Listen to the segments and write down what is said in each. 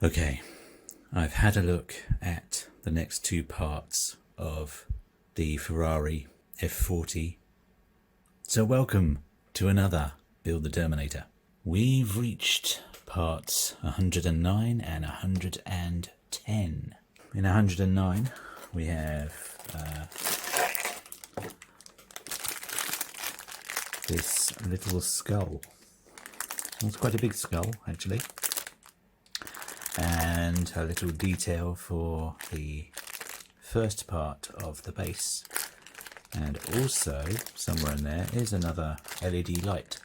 Okay, I've had a look at the next two parts of the Ferrari F40. So welcome to another Build the Terminator. We've reached parts 109 and 110. In 109 we have this little skull. It's quite a big skull actually. And a little detail for the first part of the base, and also somewhere in there is another LED light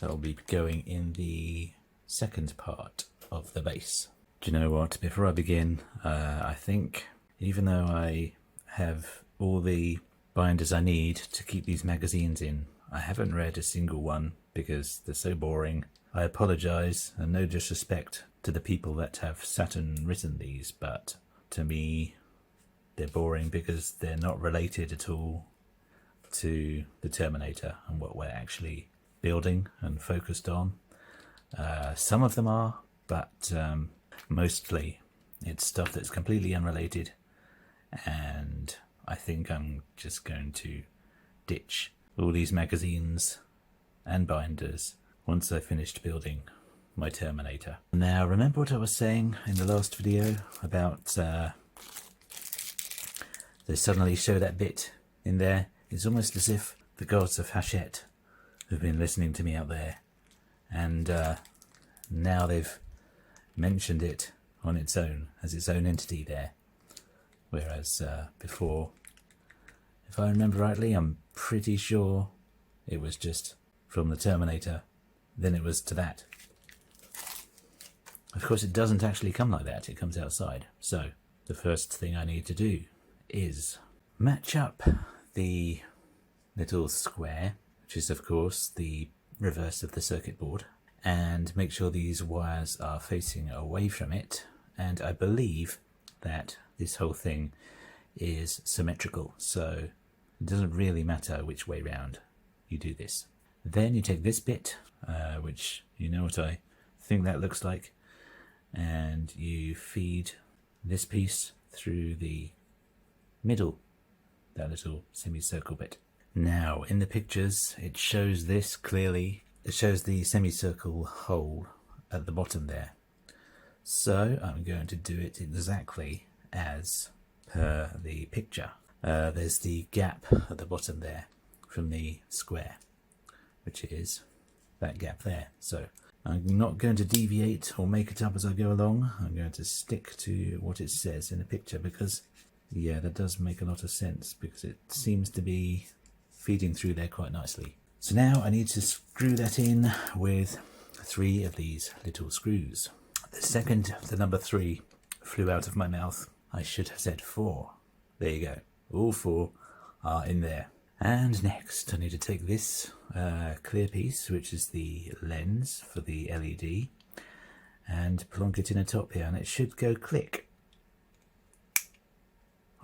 that will be going in the second part of the base. Do you know what, before I begin, I think even though I have all the binders I need to keep these magazines in, I haven't read a single one because they're so boring. I apologise, and no disrespect to the people that have sat and written these, but to me they're boring because they're not related at all to the Terminator and what we're actually building and focused on. Some of them are, but mostly it's stuff that's completely unrelated, and I think I'm just going to ditch all these magazines and binders once I finished building my Terminator. Now, remember what I was saying in the last video about they suddenly show that bit in there? It's almost as if the gods of Hachette have been listening to me out there, and now they've mentioned it on its own, as its own entity there. Whereas before, if I remember rightly, I'm pretty sure it was just from the Terminator, then it was to that. Of course, it doesn't actually come like that, it comes outside. So the first thing I need to do is match up the little square, which is of course the reverse of the circuit board, and make sure these wires are facing away from it. And I believe that this whole thing is symmetrical, so it doesn't really matter which way round you do this. Then you take this bit, which you know what I think that looks like, and you feed this piece through the middle, that little semicircle bit. Now in the pictures it shows this clearly. It shows the semicircle hole at the bottom there. So I'm going to do it exactly as per the picture. There's the gap at the bottom there from the square, which is that gap there. So I'm not going to deviate or make it up as I go along. I'm going to stick to what it says in the picture, because yeah, that does make a lot of sense, because it seems to be feeding through there quite nicely. So now I need to screw that in with 3 of these little screws. The second the number 3 flew out of my mouth, I should have said 4. There you go. All 4 are in there. And next I need to take this clear piece, which is the lens for the LED, and plonk it in the top here, and it should go click.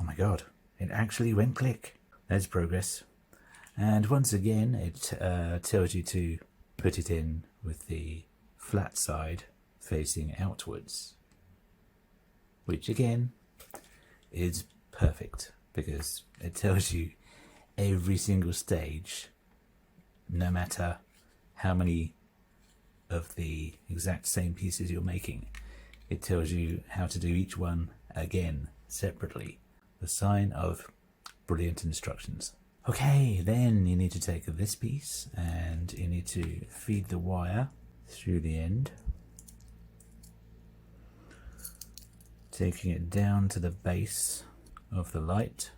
Oh my god, it actually went click. There's progress. And once again it tells you to put it in with the flat side facing outwards, which again is perfect, because it tells you every single stage, no matter how many of the exact same pieces you're making. It tells you how to do each one again separately. The sign of brilliant instructions. Okay, then you need to take this piece and you need to feed the wire through the end, taking it down to the base of the light,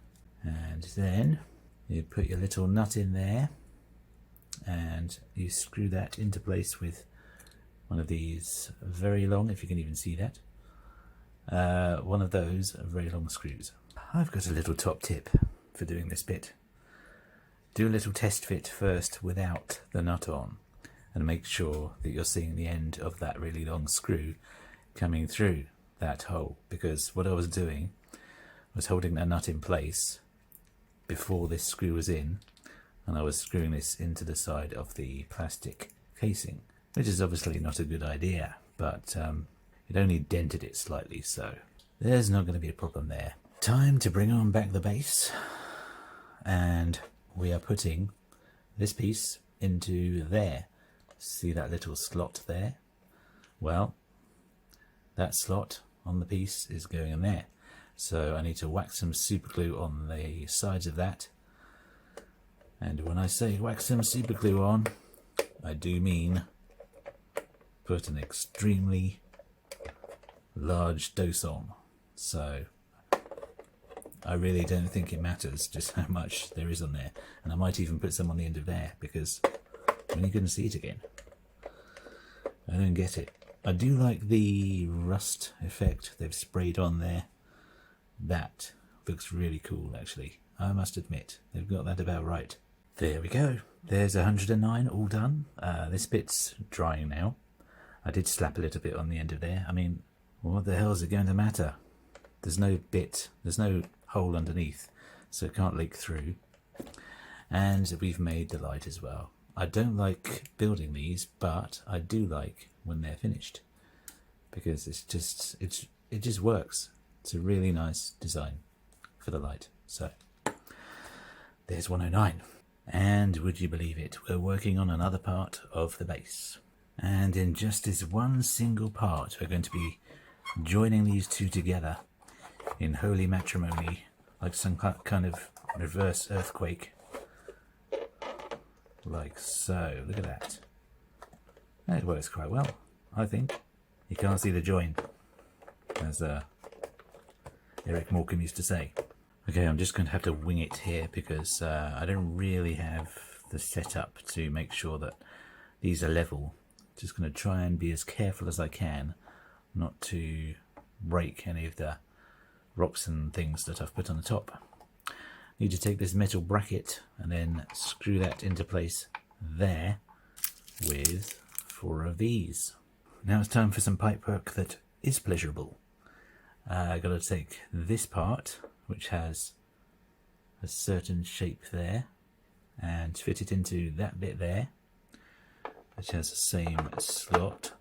and then you put your little nut in there and you screw that into place with one of these very long, if you can even see that, one of those very long screws. I've got a little top tip for doing this bit. Do a little test fit first without the nut on, and make sure that you're seeing the end of that really long screw coming through that hole, because what I was doing was holding that nut in place before this screw was in, and I was screwing this into the side of the plastic casing, which is obviously not a good idea, but It only dented it slightly, so there's not going to be a problem there. Time to bring on back the base, and we are putting this piece into there. See that little slot there? Well, that slot on the piece is going in there. So I need to wax some super glue on the sides of that. And when I say wax some super glue on, I do mean put an extremely large dose on. So I really don't think it matters just how much there is on there. And I might even put some on the end of there, because when are you going to see it again? I don't get it. I do like the rust effect they've sprayed on there. That looks really cool, actually. I must admit, they've got that about right. There we go. There's 109 all done. This bit's drying now. I did slap a little bit on the end of there. I mean, what the hell is it going to matter? There's no bit, there's no hole underneath, so it can't leak through. And we've made the light as well. I don't like building these, but I do like when they're finished, because it just works. It's a really nice design for the light. So there's 109. And would you believe it, we're working on another part of the base. And in just this one single part, we're going to be joining these two together in holy matrimony, like some kind of reverse earthquake. Like so. Look at that. It works quite well, I think. You can't see the join, as Eric Morecambe used to say. Okay, I'm just going to have to wing it here, because I don't really have the setup to make sure that these are level. Just going to try and be as careful as I can not to break any of the rocks and things that I've put on the top. Need to take this metal bracket and then screw that into place there with 4 of these. Now it's time for some pipe work that is pleasurable. I've got to take this part, which has a certain shape there, and fit it into that bit there, which has the same slot.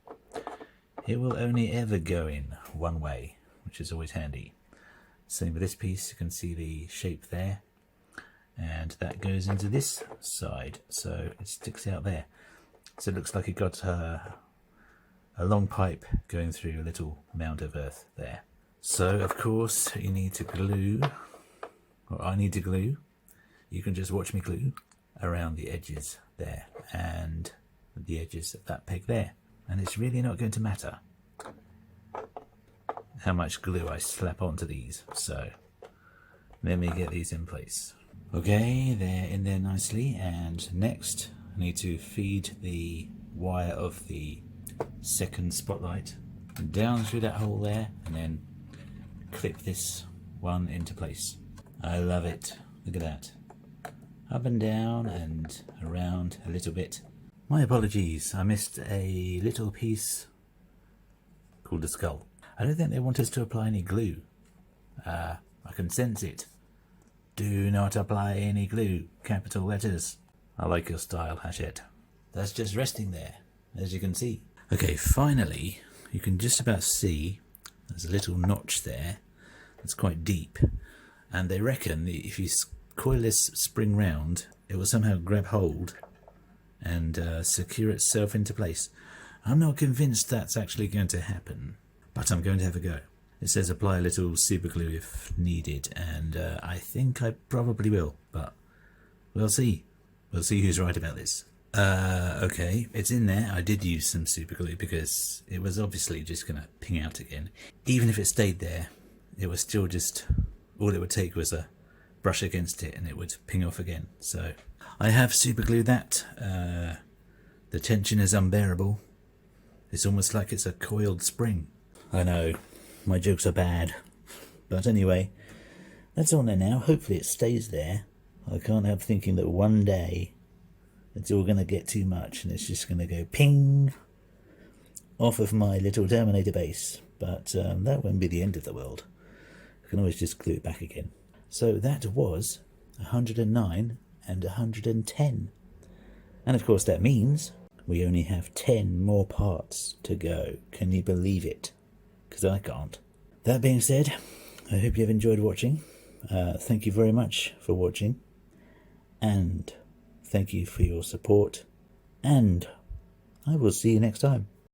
It will only ever go in one way, which is always handy. Same with this piece, you can see the shape there, and that goes into this side, so it sticks out there. So it looks like it got a long pipe going through a little mound of earth there. So of course you need to glue, or I need to glue, you can just watch me glue, around the edges there and the edges of that peg there. And it's really not going to matter how much glue I slap onto these. So let me get these in place. Okay, they're in there nicely, and next I need to feed the wire of the second spotlight down through that hole there, and then clip this one into place. I love it. Look at that. Up and down and around a little bit. My apologies, I missed a little piece called the skull. I don't think they want us to apply any glue. I can sense it. Do not apply any glue, capital letters. I like your style, Hachette. That's just resting there, as you can see. Okay, finally, you can just about see there's a little notch there that's quite deep, and they reckon that if you coil this spring round, it will somehow grab hold and secure itself into place. I'm not convinced that's actually going to happen, but I'm going to have a go. It says apply a little super glue if needed, and I think I probably will, but we'll see. We'll see who's right about this. Okay, it's in there. I did use some super glue because it was obviously just going to ping out again. Even if it stayed there, it was still just, all it would take was a brush against it and it would ping off again. So I have super glued that. The tension is unbearable. It's almost like it's a coiled spring. I know, my jokes are bad. But anyway, that's on there now. Hopefully it stays there. I can't help thinking that one day it's all going to get too much and it's just going to go ping off of my little Terminator base. But that won't be the end of the world. I can always just glue it back again. So that was 109 and 110. And of course that means we only have 10 more parts to go. Can you believe it? because I can't. That being said, I hope you've enjoyed watching. Thank you very much for watching, and thank you for your support, and I will see you next time.